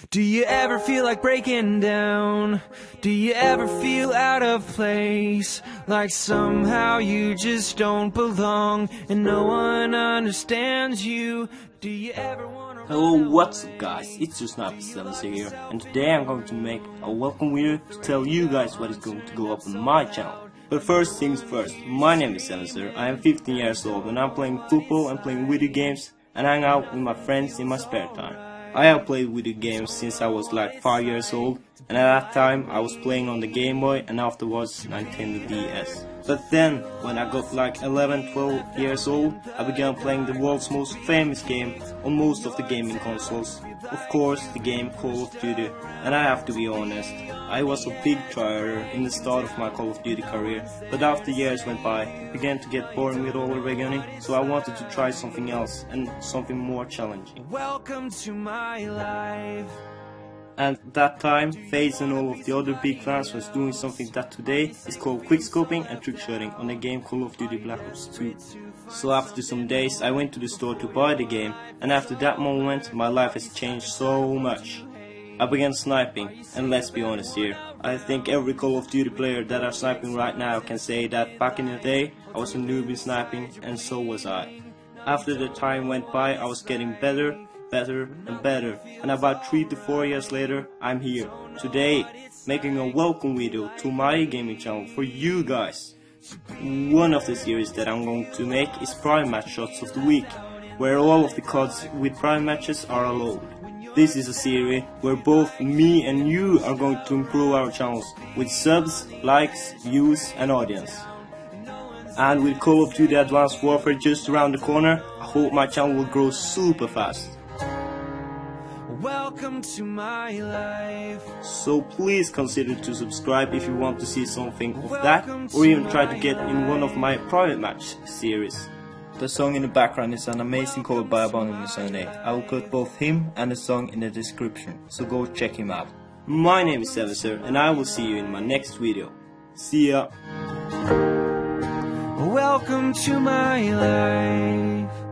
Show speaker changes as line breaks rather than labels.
Do you ever feel like breaking down? Do you ever feel out of place? Like somehow you just don't belong and no one understands you? Do you ever wanna...
Hello, what's up guys, it's your Sniper7 here, and today I'm going to make a welcome video to tell you guys what is going to go up on my channel. But first things first, my name is Sevenser, I am 15 years old and I'm playing football and playing video games and hang out with my friends in my spare time. I have played video games since I was like 5 years old, and at that time I was playing on the Game Boy and afterwards Nintendo DS. But then, when I got like 11-12 years old, I began playing the world's most famous game on most of the gaming consoles. Of course, the game Call of Duty. And I have to be honest, I was a big tryer in the start of my Call of Duty career, but after years went by, it began to get boring with all the gunning, so I wanted to try something else and something more challenging.
Welcome to my life.
And at that time, FaZe and all of the other big clans was doing something that today is called quickscoping and trick-shotting on the game Call of Duty Black Ops 2. So after some days I went to the store to buy the game, and after that moment my life has changed so much. I began sniping, and let's be honest here, I think every Call of Duty player that are sniping right now can say that back in the day I was a noob in sniping, and so was I. After the time went by I was getting better and better, and about 3 to 4 years later I'm here today making a welcome video to my gaming channel for you guys. One of the series that I'm going to make is Prime Match Shots of the Week, where all of the CODs with Prime matches are allowed. This is a series where both me and you are going to improve our channels with subs, likes, views and audience. And with Call of Duty Advanced Warfare just around the corner, I hope my channel will grow super fast.
Welcome to my life.
So please consider to subscribe if you want to see something of that, or even try to get in one of my private match series. The song in the background is an amazing cover by Anonymous Sunday. I will put both him and the song in the description, so go check him out. My name is Sevenser and I will see you in my next video. See ya!
Welcome to my life.